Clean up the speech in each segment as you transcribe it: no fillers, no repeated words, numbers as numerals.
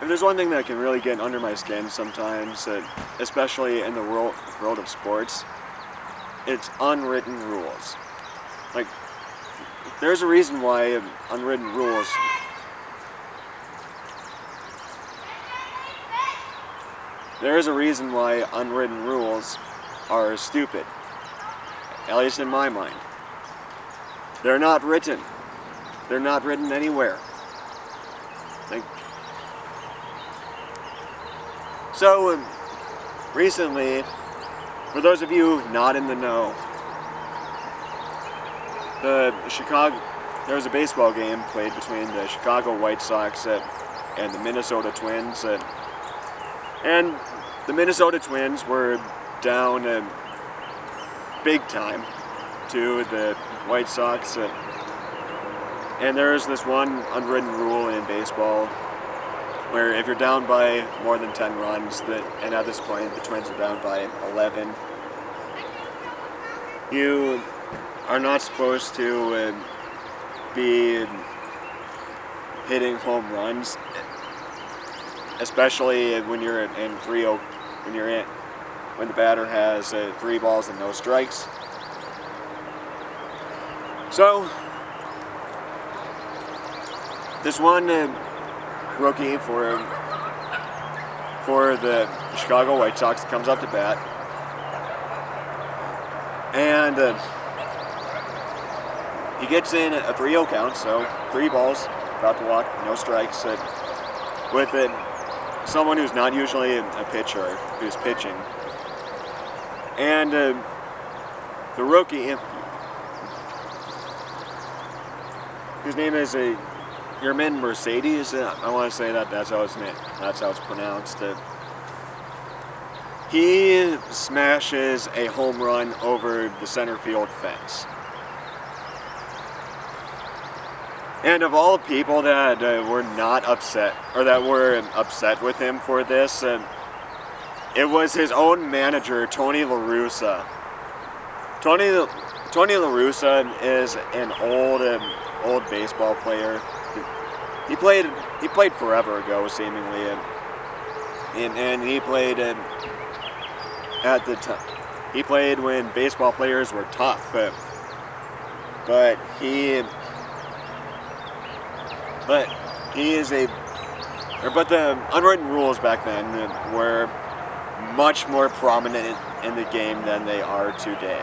If there's one thing that can really get under my skin sometimes, especially in the world of sports, it's unwritten rules. Like, there's a reason why unwritten rules... There is a reason why unwritten rules are stupid. At least in my mind. They're not written. They're not written anywhere. Like, so, recently, for those of you not in the know, there was a baseball game played between the Chicago White Sox and the Minnesota Twins, and the Minnesota Twins were down big time to the White Sox, and there's this one unwritten rule in baseball where if you're down by more than 10 runs, and at this point the Twins are down by 11, you are not supposed to be hitting home runs, especially when you're in 3-0, when the batter has 3 balls and no strikes. So this one rookie for the Chicago White Sox comes up to bat, and he gets in a 3-0 count, so 3 balls, about to walk, no strikes, with someone who's not usually a pitcher, who's pitching. And the rookie, whose name is Yermin Mercedes, I want to say that's how it's pronounced. He smashes a home run over the center field fence. And of all the people that were not upset, or that were upset with him for this, it was his own manager, Tony La Russa. Tony La Russa is an old baseball player. He played forever ago, seemingly, and he played at the time. He played when baseball players were tough, but the unwritten rules back then were much more prominent in the game than they are today.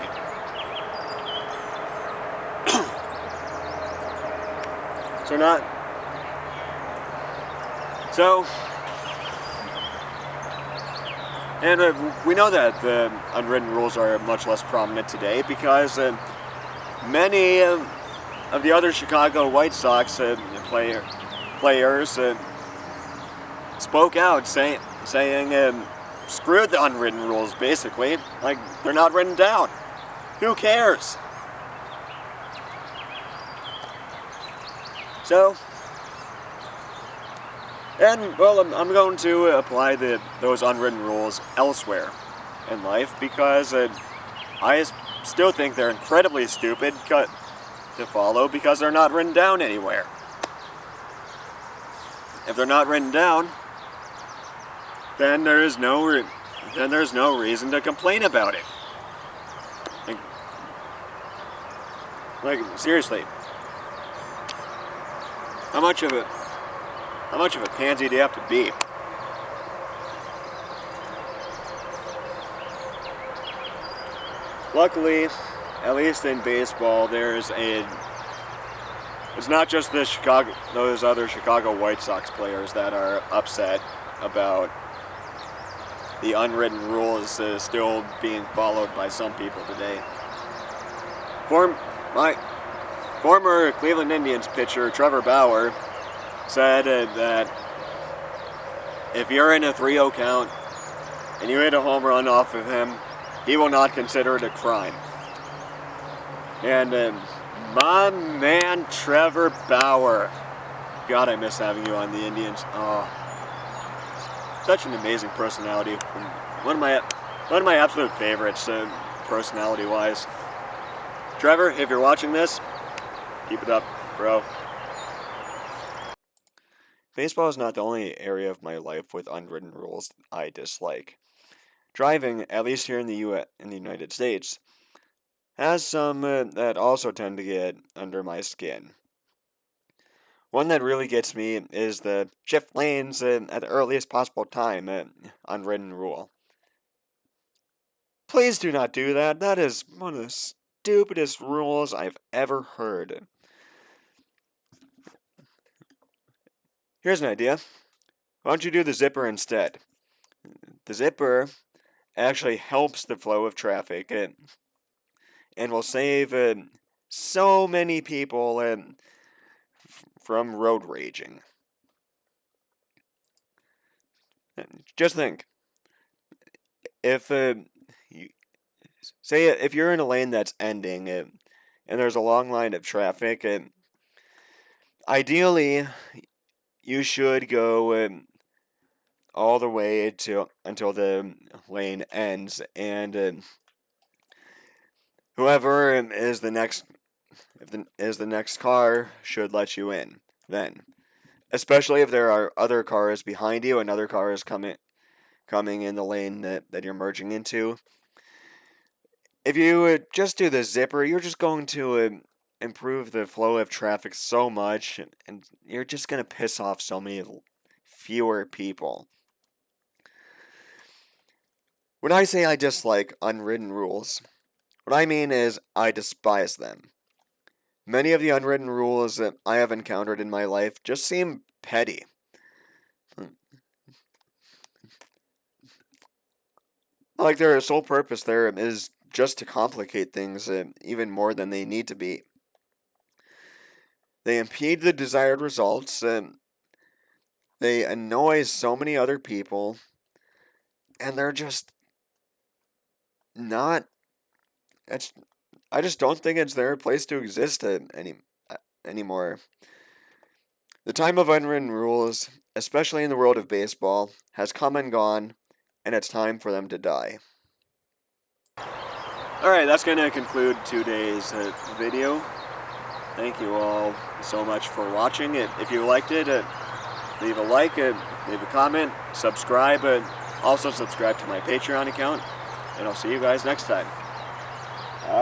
And we know that the unwritten rules are much less prominent today because many of the other Chicago White Sox players spoke out saying screw the unwritten rules, basically. Like, they're not written down. Who cares? So, and, well, I'm going to apply those unwritten rules elsewhere in life because I still think they're incredibly stupid to follow because they're not written down anywhere. If they're not written down, then there's no reason to complain about it. Like seriously, how much of a pansy do you have to be? Luckily, at least in baseball, it's not just those other Chicago White Sox players that are upset about the unwritten rules still being followed by some people today. Former Cleveland Indians pitcher Trevor Bauer said that if you're in a 3-0 count and you hit a home run off of him, he will not consider it a crime. And my man Trevor Bauer, God, I miss having you on the Indians. Oh, such an amazing personality. One of my absolute favorites, personality-wise. Trevor, if you're watching this, keep it up, bro. Baseball is not the only area of my life with unwritten rules I dislike. Driving, at least here in in the United States, has some that also tend to get under my skin. One that really gets me is the shift lanes at the earliest possible time unwritten rule. Please do not do that. That is one of the stupidest rules I've ever heard. Here's an idea. Why don't you do the zipper instead? The zipper actually helps the flow of traffic and will save so many people from road raging. Just think, if you, say if you're in a lane that's ending and there's a long line of traffic, ideally you should go all the way until the lane ends, and whoever is the next car should let you in then. Especially if there are other cars behind you and other cars coming in the lane that you're merging into. If you just do the zipper, you're just going to improve the flow of traffic so much, and you're just going to piss off so many fewer people. When I say I dislike unwritten rules, what I mean is I despise them. Many of the unwritten rules that I have encountered in my life just seem petty. Like their sole purpose there is just to complicate things even more than they need to be. They impede the desired results, they annoy so many other people, and they're just not. I just don't think it's their place to exist anymore. The time of unwritten rules, especially in the world of baseball, has come and gone, and it's time for them to die. Alright, that's going to conclude today's video. Thank you all so much for watching it. If you liked it, leave a like, leave a comment, subscribe, also subscribe to my Patreon account, and I'll see you guys next time.